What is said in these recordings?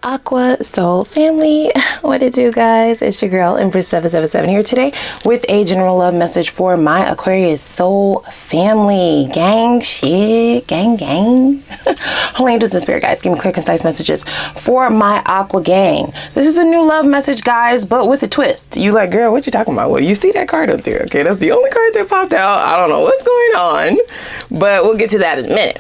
Aqua Soul family, what it do, guys? It's your girl Empress 777 here today with a general love message for my Aquarius soul family. Gang shit, gang. Holy angels and spirit guides, give me clear, concise messages for my Aqua gang. This is a new love message, guys, but with a twist. You like, girl, what you talking about? Well, you see that card up there, okay? That's the only card that popped out. I don't know what's going on, but we'll get to that in a minute.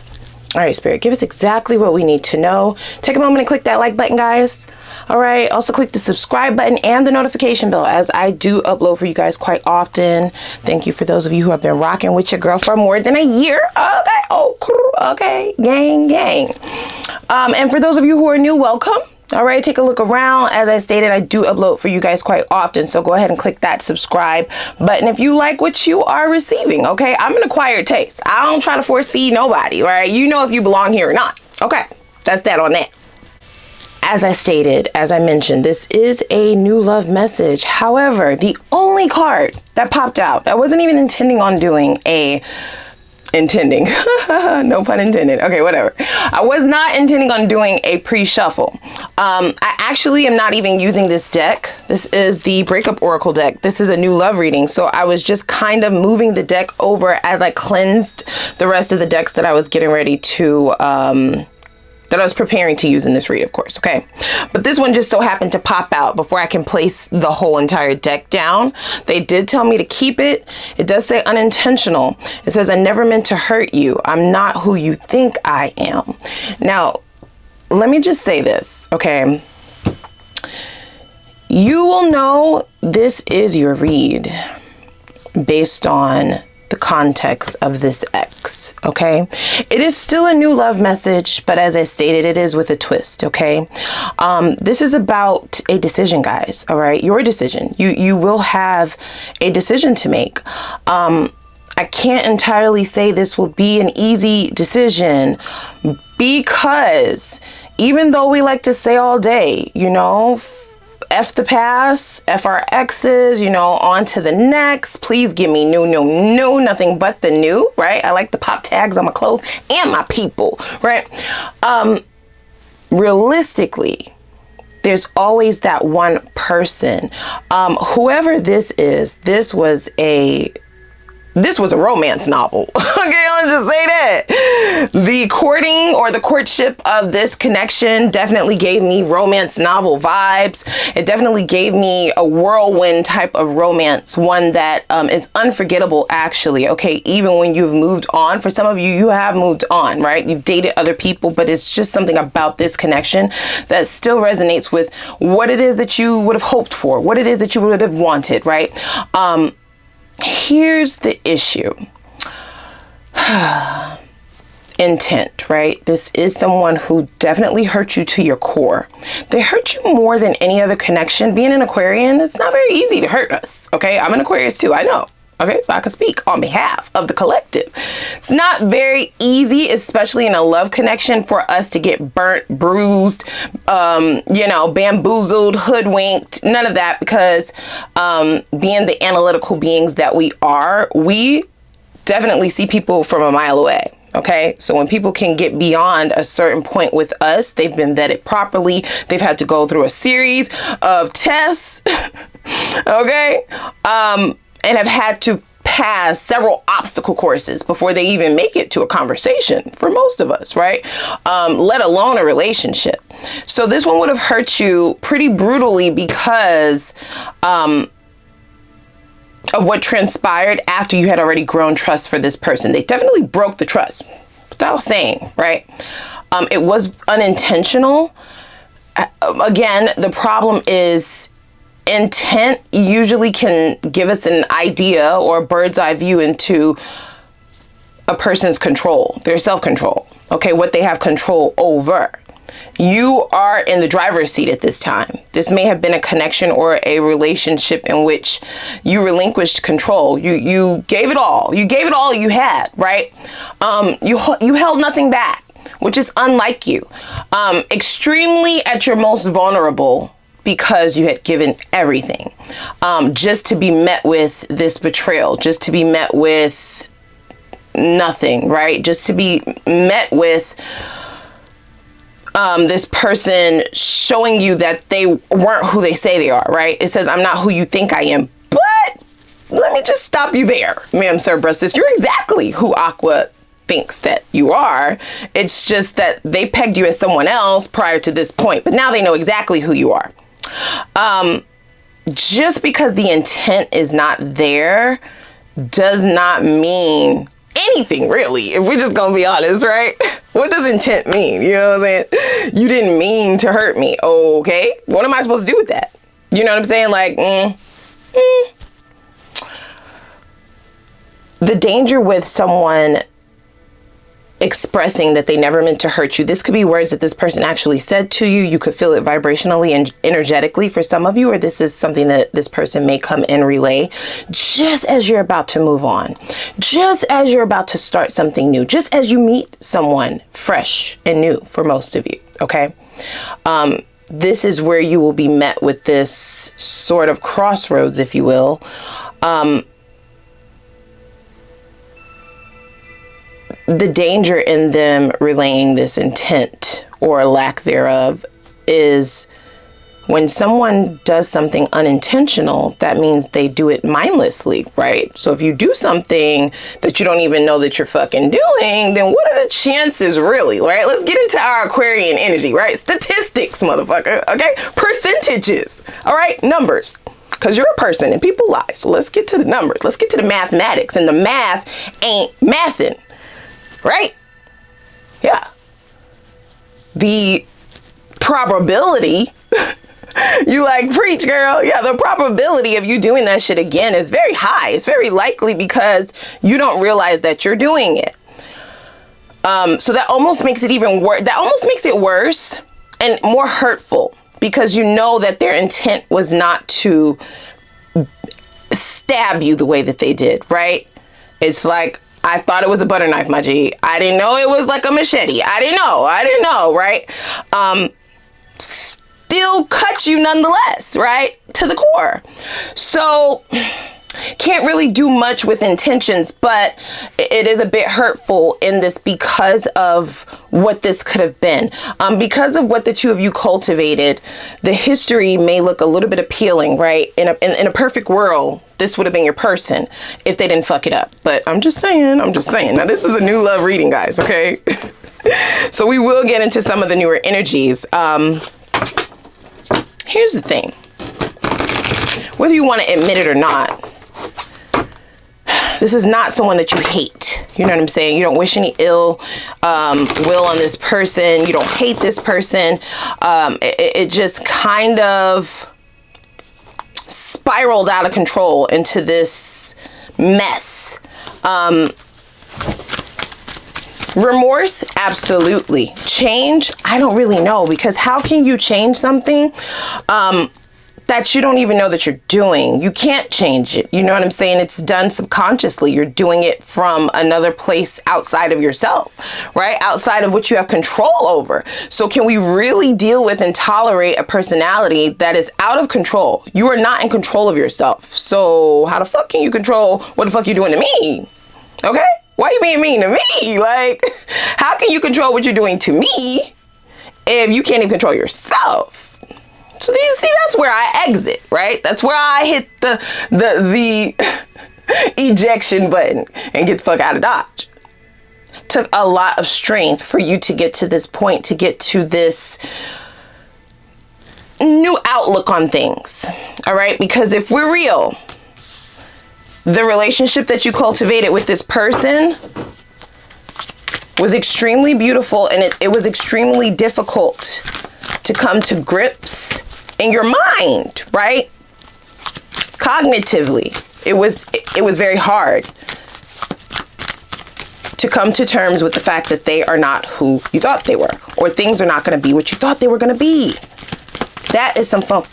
All right, Spirit, give us exactly what we need to know. Take a moment and click that like button, guys. All right, also click the subscribe button and the notification bell, as I do upload for you guys quite often. Thank you for those of you who have been rocking with your girl for more than a year. Okay, gang. And for those of you who are new, welcome. All right, take a look around. As I stated, I do upload for you guys quite often, so go ahead and click that subscribe button if you like what you are receiving, okay? I'm an acquired taste. I don't try to force feed nobody, right? You know if you belong here or not. Okay, that's that on that. As I stated, as I mentioned, this is a new love message. However, the only card that popped out, I wasn't even intending on doing no pun intended. Okay, whatever. I was not intending on doing a pre-shuffle. I actually am not even using this deck. This is the Breakup Oracle deck. This is a new love reading. So I was just kind of moving the deck over as I cleansed the rest of the decks that I was getting ready to, that I was preparing to use in this read, of course, okay? But this one just so happened to pop out before I can place the whole entire deck down. They did tell me to keep it. It does say unintentional. It says, I never meant to hurt you. I'm not who you think I am. Now, let me just say this, okay? You will know this is your read based on the context of this X, okay? It is still a new love message, but as I stated, it is with a twist, okay? This is about a decision, guys, all right? Your decision. You will have a decision to make. I can't entirely say this will be an easy decision, because even though we like to say all day, you know, F the past, F our exes, you know, on to the next. Please give me new, nothing but the new, right? I like the pop tags on my clothes and my people, right? Realistically, there's always that one person. Whoever this is, this was a romance novel. Okay, I'll just say that. The courting or the courtship of this connection definitely gave me romance novel vibes. It definitely gave me a whirlwind type of romance, one that is unforgettable, actually. Okay, even when you've moved on. For some of you, you have moved on, right? You've dated other people, but it's just something about this connection that still resonates with what it is that you would have hoped for, what it is that you would have wanted, right? Here's the issue. Intent, right? This is someone who definitely hurt you to your core. They hurt you more than any other connection. Being an Aquarian, it's not very easy to hurt us, okay? I'm an Aquarius too, I know. Okay, so I can speak on behalf of the collective. It's not very easy, especially in a love connection, for us to get burnt, bruised, you know, bamboozled, hoodwinked, none of that, because being the analytical beings that we are, we definitely see people from a mile away. Okay, so when people can get beyond a certain point with us, they've been vetted properly. They've had to go through a series of tests, okay, and have had to pass several obstacle courses before they even make it to a conversation, for most of us, right? Let alone a relationship. So this one would have hurt you pretty brutally because of what transpired after you had already grown trust for this person. They definitely broke the trust, without saying, right? It was unintentional. Again, the problem is intent usually can give us an idea or a bird's eye view into a person's control, their self-control, okay, what they have control over. You are in the driver's seat at this time. This may have been a connection or a relationship in which you relinquished control. You gave it all. You gave it all you had, right? You held nothing back, which is unlike you. Extremely at your most vulnerable, because you had given everything, just to be met with this betrayal, just to be met with nothing, right? Just to be met with this person showing you that they weren't who they say they are, right? It says, I'm not who you think I am. But let me just stop you there, ma'am, sir, bruh, sis. You're exactly who Aqua thinks that you are. It's just that they pegged you as someone else prior to this point, but now they know exactly who you are. Just because the intent is not there does not mean anything, really, if we're just gonna be honest, right? What does intent mean? You know what I'm saying? You didn't mean to hurt me. Okay, what am I supposed to do with that? You know what I'm saying? Like, the danger with someone expressing that they never meant to hurt you. This could be words that this person actually said to you. You could feel it vibrationally and energetically for some of you, or this is something that this person may come and relay just as you're about to move on, just as you're about to start something new, just as you meet someone fresh and new for most of you. Okay. This is where you will be met with this sort of crossroads, if you will. The danger in them relaying this intent or lack thereof is when someone does something unintentional, that means they do it mindlessly, right? So if you do something that you don't even know that you're fucking doing, then what are the chances really, right? Let's get into our Aquarian energy, right? Statistics, motherfucker, okay? Percentages, all right? Numbers. Because you're a person and people lie. So let's get to the numbers. Let's get to the mathematics. And the math ain't mathin'. Right? Yeah. The probability, you like, preach, girl. Yeah, the probability of you doing that shit again is very high. It's very likely because you don't realize that you're doing it. So that almost makes it even worse. That almost makes it worse and more hurtful because you know that their intent was not to stab you the way that they did, right? It's like, I thought it was a butter knife, my G. I didn't know it was like a machete. I didn't know, right? Still cut you nonetheless, right? To the core. So can't really do much with intentions, but it is a bit hurtful in this because of what this could have been. Because of what the two of you cultivated, the history may look a little bit appealing, right? In a perfect world, this would have been your person if they didn't fuck it up. But I'm just saying. Now, this is a new love reading, guys, okay? So we will get into some of the newer energies. Here's the thing. Whether you want to admit it or not, this is not someone that you hate. You know what I'm saying? You don't wish any ill will on this person. You don't hate this person. It just kind of spiraled out of control into this mess. Remorse, absolutely. Change, I don't really know, because how can you change something that you don't even know that you're doing? You can't change it. You know what I'm saying? It's done subconsciously. You're doing it from another place outside of yourself, right? Outside of what you have control over. So can we really deal with and tolerate a personality that is out of control? You are not in control of yourself. So how the fuck can you control what the fuck you're doing to me? Okay? Why are you being mean to me? Like, how can you control what you're doing to me if you can't even control yourself? So you see, that's where I exit, right? That's where I hit the ejection button and get the fuck out of Dodge. Took a lot of strength for you to get to this point, to get to this new outlook on things. All right? Because if we're real, the relationship that you cultivated with this person was extremely beautiful, and it was extremely difficult to come to grips in your mind, right? Cognitively, it was very hard to come to terms with the fact that they are not who you thought they were, or things are not going to be what you thought they were going to be. That is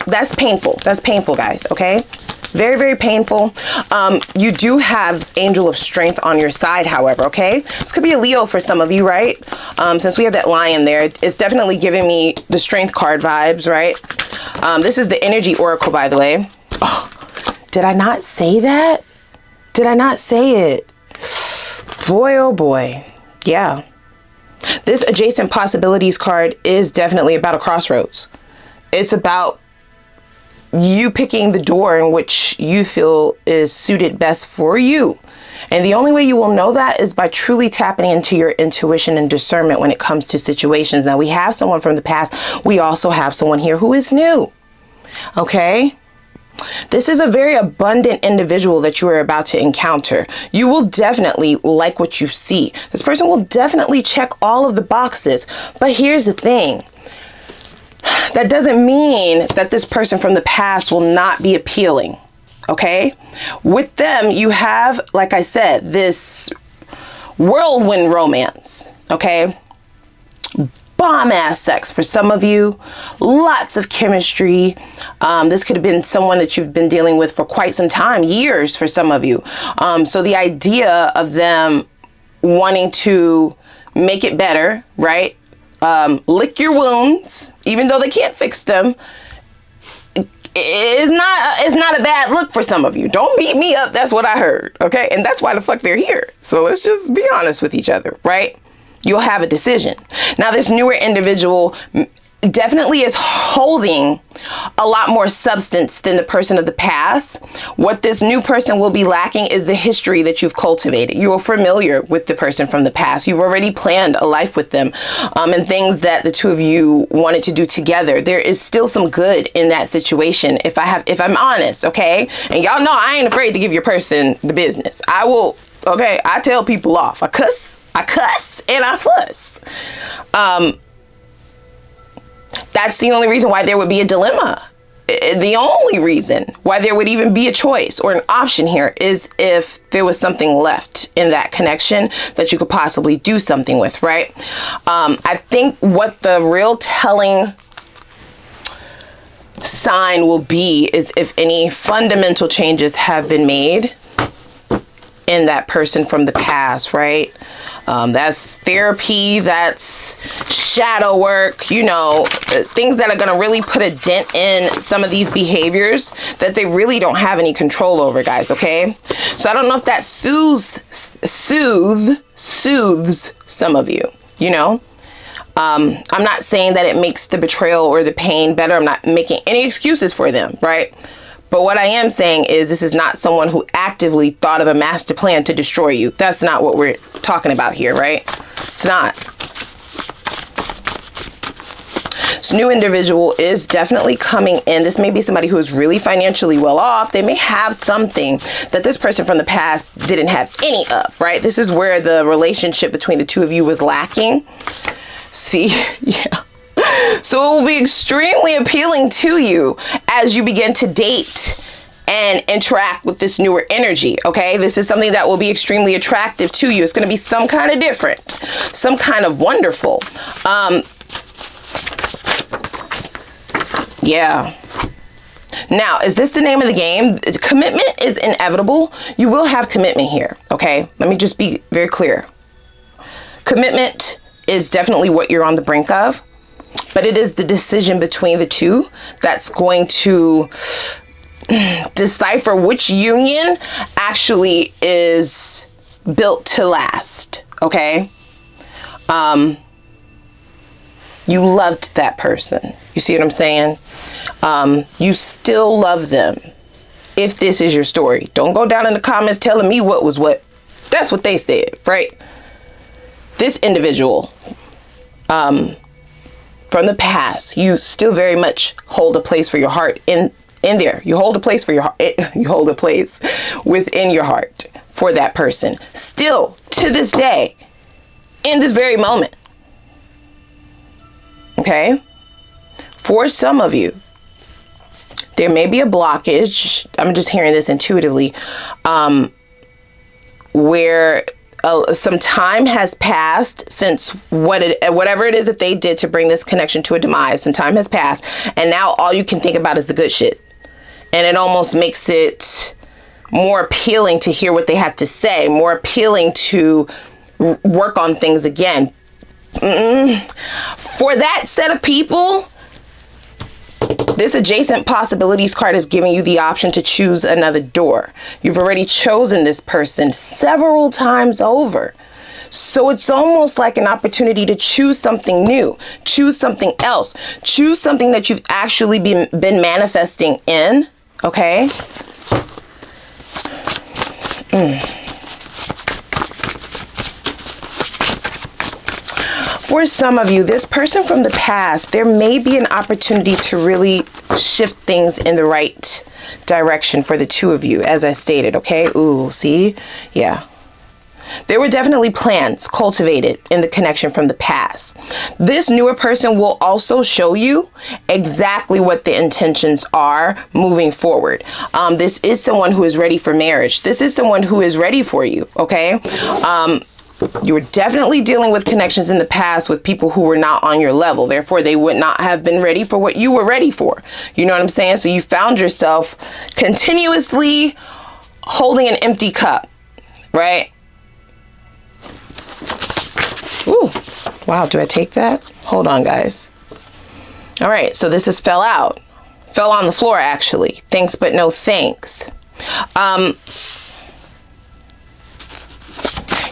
that's painful. That's painful, guys. Okay. Very, very painful. You do have Angel of Strength on your side, however, okay? This could be a Leo for some of you, right? Since we have that lion there, it's definitely giving me the Strength card vibes, right? This is the Energy Oracle, by the way. Oh, did I not say that? Did I not say it? Boy, oh boy. Yeah. This adjacent possibilities card is definitely about a crossroads. It's about you picking the door in which you feel is suited best for you. And the only way you will know that is by truly tapping into your intuition and discernment when it comes to situations. Now, we have someone from the past. We also have someone here who is new. Okay? This is a very abundant individual that you are about to encounter. You will definitely like what you see. This person will definitely check all of the boxes. But here's the thing. That doesn't mean that this person from the past will not be appealing. Okay? With them, you have, like I said, this whirlwind romance. Okay? Bomb ass sex for some of you, lots of chemistry. This could have been someone that you've been dealing with for quite some time, years for some of you. So the idea of them wanting to make it better, right? Lick your wounds, even though they can't fix them, is not a bad look for some of you. Don't beat me up. That's what I heard. Okay. And that's why the fuck they're here. So let's just be honest with each other, right? You'll have a decision. Now, this newer individual definitely is holding a lot more substance than the person of the past. What this new person will be lacking is the history that you've cultivated. You are familiar with the person from the past. You've already planned a life with them, and things that the two of you wanted to do together. There is still some good in that situation. If I'm honest, okay? And y'all know I ain't afraid to give your person the business. I will, okay? I tell people off. I cuss, and I fuss. That's the only reason why there would be a dilemma. The only reason why there would even be a choice or an option here is if there was something left in that connection that you could possibly do something with, right? I think what the real telling sign will be is if any fundamental changes have been made in that person from the past, right? That's therapy, that's shadow work, you know, things that are going to really put a dent in some of these behaviors that they really don't have any control over, guys, okay? So I don't know if that soothes some of you, you know? I'm not saying that it makes the betrayal or the pain better. I'm not making any excuses for them, right? But what I am saying is this is not someone who actively thought of a master plan to destroy you. That's not what we're talking about here, right? It's not. This new individual is definitely coming in. This may be somebody who is really financially well off. They may have something that this person from the past didn't have any of, right? This is where the relationship between the two of you was lacking. See? Yeah. So it will be extremely appealing to you as you begin to date and interact with this newer energy, okay? This is something that will be extremely attractive to you. It's going to be some kind of different, some kind of wonderful. Yeah. Now, is this the name of the game? Commitment is inevitable. You will have commitment here, okay? Let me just be very clear. Commitment is definitely what you're on the brink of. But it is the decision between the two that's going to decipher which union actually is built to last, okay? You loved that person. You see what I'm saying? You still love them. If this is your story, don't go down in the comments telling me what was what. That's what they said, right? This individual, from the past, you still very much hold a place for your heart in there. You hold a place for your heart. You hold a place within your heart for that person. Still, to this day, in this very moment. Okay? For some of you, there may be a blockage. I'm just hearing this intuitively, where some time has passed since whatever it is that they did to bring this connection to a demise. Some time has passed, and now all you can think about is the good shit. And it almost makes it more appealing to hear what they have to say, more appealing to work on things again. For that set of people, this adjacent possibilities card is giving you the option to choose another door. You've already chosen this person several times over. So it's almost like an opportunity to choose something new, choose something else, choose something that you've actually been manifesting in, okay? For some of you, this person from the past, there may be an opportunity to really shift things in the right direction for the two of you, as I stated, okay? Ooh, see? Yeah. There were definitely plans cultivated in the connection from the past. This newer person will also show you exactly what the intentions are moving forward. This is someone who is ready for marriage. This is someone who is ready for you, okay? You were definitely dealing with connections in the past with people who were not on your level. Therefore, they would not have been ready for what you were ready for. You know what I'm saying? So you found yourself continuously holding an empty cup, right? Ooh, wow, do I take that? Hold on, guys. All right, so this is fell out. Fell on the floor, actually. Thanks, but no thanks.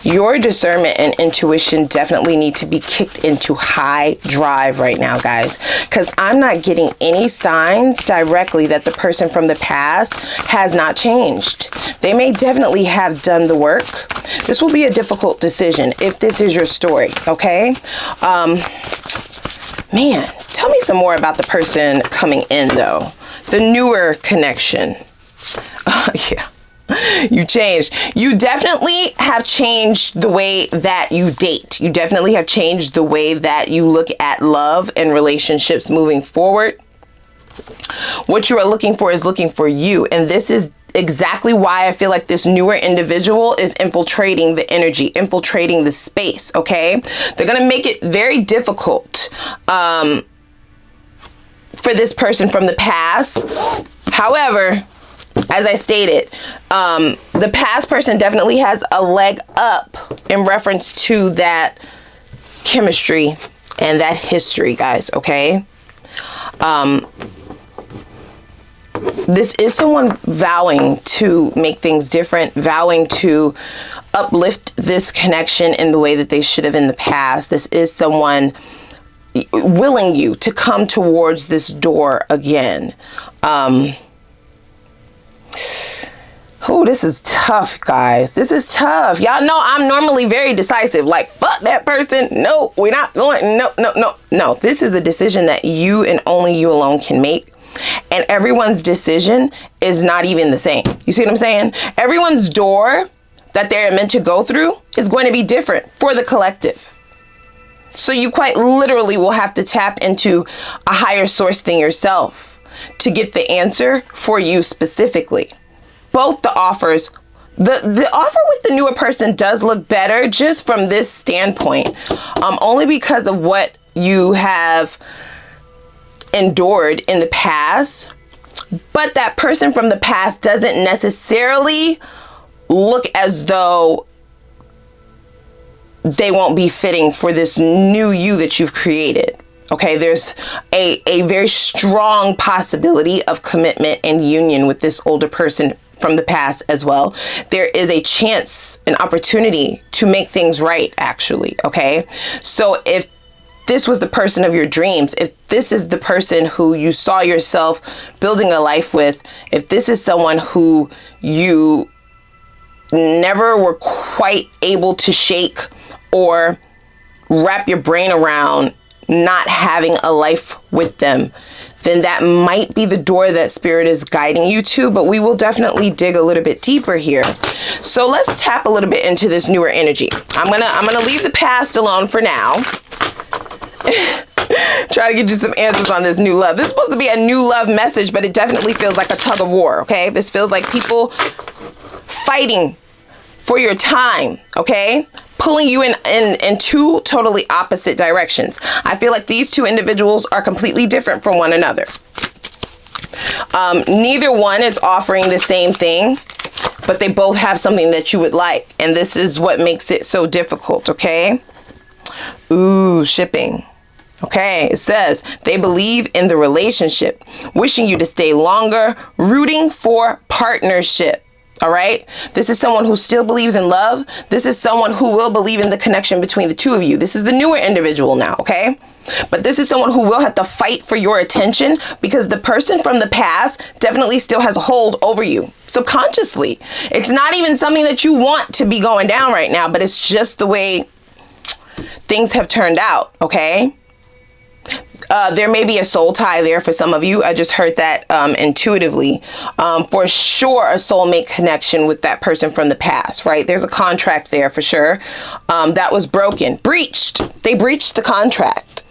Your discernment and intuition definitely need to be kicked into high drive right now, guys, because I'm not getting any signs directly that the person from the past has not changed. They may definitely have done the work. This will be a difficult decision if this is your story, okay? Man, tell me some more about the person coming in, though. The newer connection. Yeah. You changed. You definitely have changed the way that you date. You definitely have changed the way that you look at love and relationships moving forward. What you are looking for is looking for you. And this is exactly why I feel like this newer individual is infiltrating the energy, infiltrating the space, okay? They're going to make it very difficult for this person from the past. However, as I stated, the past person definitely has a leg up in reference to that chemistry and that history, guys, okay? This is someone vowing to make things different, vowing to uplift this connection in the way that they should have in the past. This is someone willing you to come towards this door again. Oh, this is tough, guys. This is tough. Y'all know I'm normally very decisive. Like, fuck that person. No, we're not going. No, no, no, no. This is a decision that you and only you alone can make. And everyone's decision is not even the same. You see what I'm saying? Everyone's door that they're meant to go through is going to be different for the collective. So you quite literally will have to tap into a higher source than yourself to get the answer for you specifically. Both the offers, the offer with the newer person does look better just from this standpoint, only because of what you have endured in the past. But that person from the past doesn't necessarily look as though they won't be fitting for this new you that you've created. Okay, there's a very strong possibility of commitment and union with this older person from the past as well. There is a chance, an opportunity to make things right, actually. Okay, so if this was the person of your dreams, if this is the person who you saw yourself building a life with, if this is someone who you never were quite able to shake or wrap your brain around not having a life with them, then that might be the door that spirit is guiding you to, but we will definitely dig a little bit deeper here. So let's tap a little bit into this newer energy. I'm gonna leave the past alone for now. Try to get you some answers on this new love. This is supposed to be a new love message, but it definitely feels like a tug of war, okay? This feels like people fighting for your time, okay? Pulling you in two totally opposite directions. I feel like these two individuals are completely different from one another. Neither one is offering the same thing, but they both have something that you would like. And this is what makes it so difficult, okay? Ooh, shipping. Okay, it says they believe in the relationship, wishing you to stay longer, rooting for partnership. All right. This is someone who still believes in love. This is someone who will believe in the connection between the two of you. This is the newer individual now. Okay. But this is someone who will have to fight for your attention because the person from the past definitely still has a hold over you subconsciously. It's not even something that you want to be going down right now, but it's just the way things have turned out. Okay. There may be a soul tie there for some of you. I just heard that intuitively. For sure, a soulmate connection with that person from the past, right? There's a contract there for sure. That was broken, breached. They breached the contract.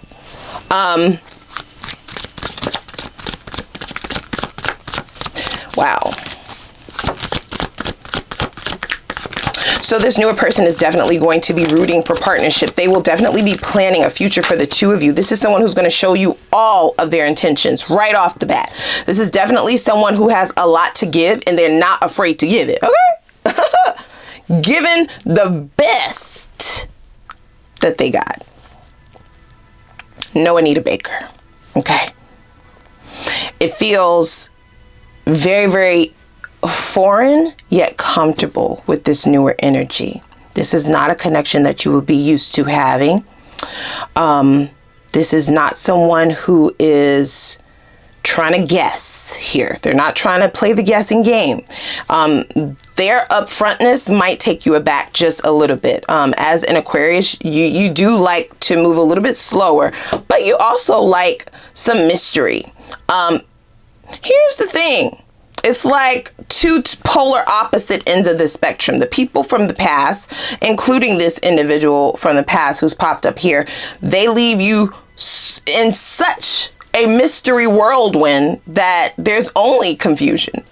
Wow. So this newer person is definitely going to be rooting for partnership. They will definitely be planning a future for the two of you. This is someone who's going to show you all of their intentions right off the bat. This is definitely someone who has a lot to give and they're not afraid to give it. Okay? Given the best that they got. No Anita Baker. Okay? It feels very, very foreign yet comfortable with this newer energy. This is not a connection that you will be used to having. This is not someone who is trying to guess here. They're not trying to play the guessing game. Their upfrontness might take you aback just a little bit. As an Aquarius, you do like to move a little bit slower, but you also like some mystery. Here's the thing. It's like two polar opposite ends of the spectrum. The people from the past, including this individual from the past who's popped up here, they leave you in such a mystery whirlwind that there's only confusion.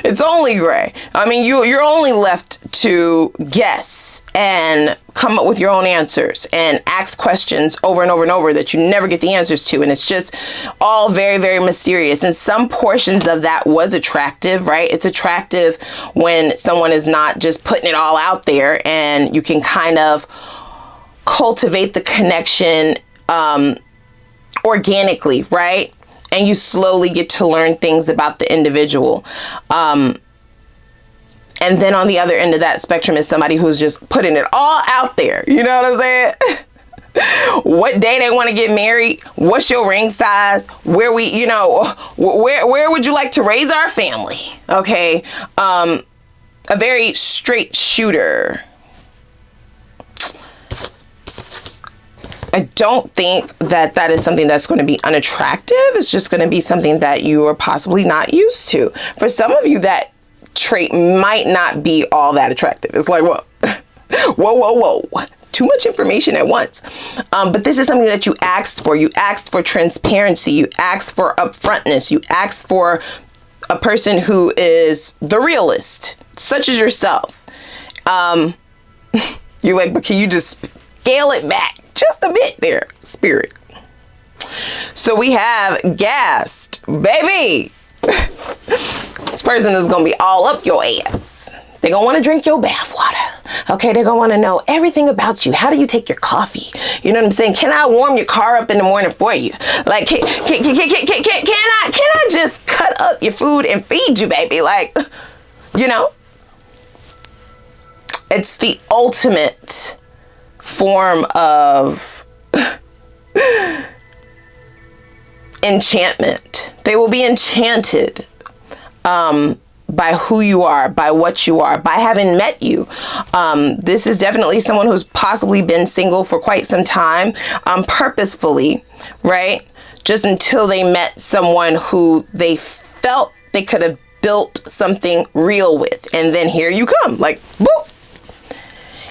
It's only gray. I mean, you're only left to guess and come up with your own answers and ask questions over and over and over that you never get the answers to. And it's just all very, very mysterious. And some portions of that was attractive, right? It's attractive when someone is not just putting it all out there and you can kind of cultivate the connection organically, right? And you slowly get to learn things about the individual. And then on the other end of that spectrum is somebody who's just putting it all out there. You know what I'm saying? What day they want to get married? What's your ring size? Where we, you know, where would you like to raise our family? Okay. A very straight shooter. I don't think that that is something that's going to be unattractive. It's just going to be something that you are possibly not used to. For some of you, that trait might not be all that attractive. It's like, whoa, whoa. Too much information at once. But this is something that you asked for. You asked for transparency. You asked for upfrontness. You asked for a person who is the realist, such as yourself. You're like, but can you just scale it back just a bit there, spirit? So we have gassed, baby. This person is going to be all up your ass. They're going to want to drink your bath water. Okay, they're going to want to know everything about you. How do you take your coffee? You know what I'm saying? Can I warm your car up in the morning for you? Like, can I just cut up your food and feed you, baby? Like, you know, it's the ultimate form of enchantment. They will be enchanted by who you are, by what you are, by having met you. This is definitely someone who's possibly been single for quite some time, purposefully, right? Just until they met someone who they felt they could have built something real with. And then here you come, like, boop.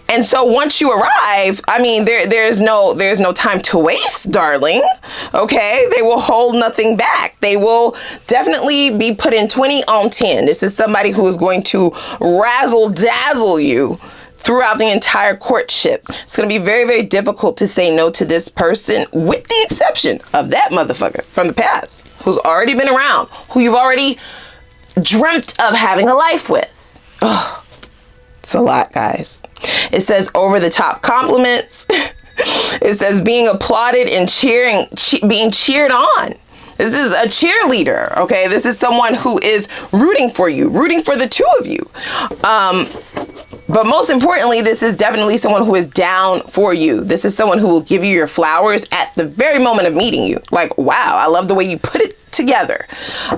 And so once you arrive, I mean, there's no time to waste, darling. Okay, they will hold nothing back. They will definitely be put in 20 on 10. This is somebody who is going to razzle dazzle you throughout the entire courtship. It's going to be very, very difficult to say no to this person, with the exception of that motherfucker from the past who's already been around, who you've already dreamt of having a life with. Ugh. It's a lot, guys. It says over the top compliments. It says being applauded and being cheered on. This is a cheerleader, okay? This is someone who is rooting for you, rooting for the two of you. But most importantly, this is definitely someone who is down for you. This is someone who will give you your flowers at the very moment of meeting you. Like, wow, I love the way you put it together.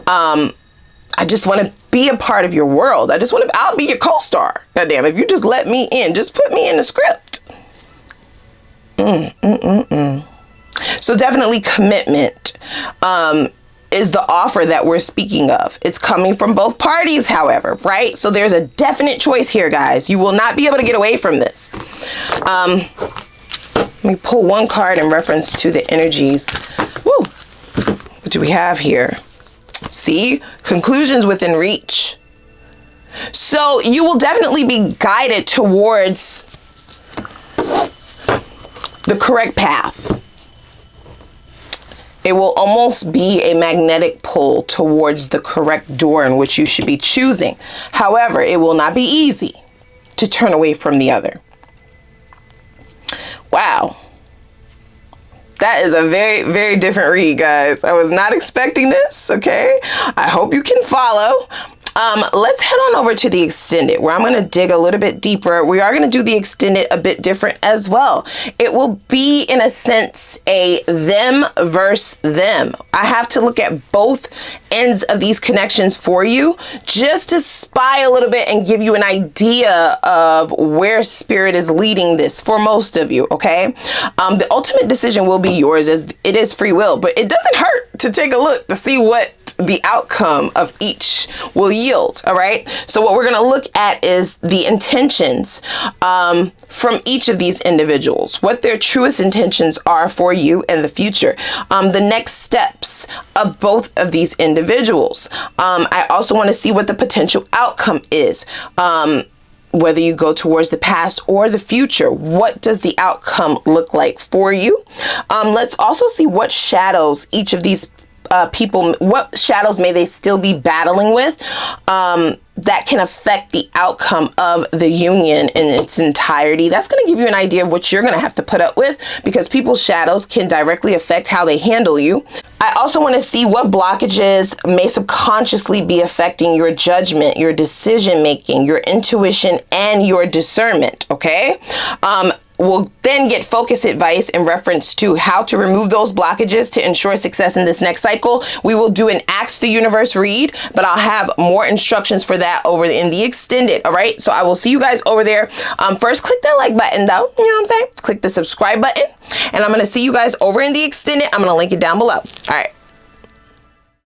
I just want to be a part of your world. I'll be your co-star. Goddamn, if you just let me in, just put me in the script. So definitely commitment is the offer that we're speaking of. It's coming from both parties, however, right? So there's a definite choice here, guys. You will not be able to get away from this. Let me pull one card in reference to the energies. Woo! What do we have here? See? Conclusions within reach. So you will definitely be guided towards the correct path. It will almost be a magnetic pull towards the correct door in which you should be choosing. However, it will not be easy to turn away from the other. Wow. That is a very, very different read, guys. I was not expecting this, okay? I hope you can follow. Let's head on over to the extended, where I'm going to dig a little bit deeper. We are going to do the extended a bit different as well. It will be, in a sense, a them versus them. I have to look at both ends of these connections for you, just to spy a little bit and give you an idea of where spirit is leading this for most of you, okay? The ultimate decision will be yours, as it is free will, but it doesn't hurt to take a look to see what the outcome of each will yield. All right. So what we're going to look at is the intentions from each of these individuals, what their truest intentions are for you in the future, the next steps of both of these individuals. I also want to see what the potential outcome is. Whether you go towards the past or the future, what does the outcome look like for you? Let's also see what shadows each of these people, what shadows may they still be battling with that can affect the outcome of the union in its entirety. That's going to give you an idea of what you're going to have to put up with, because people's shadows can directly affect how they handle you. I also want to see what blockages may subconsciously be affecting your judgment, your decision making, your intuition, and your discernment. Okay. We'll then get focus advice in reference to how to remove those blockages to ensure success in this next cycle. We will do an Ask the Universe read, but I'll have more instructions for that over in the extended. All right. So I will see you guys over there. First, click that like button though. You know what I'm saying? Click the subscribe button, and I'm going to see you guys over in the extended. I'm going to link it down below. All right.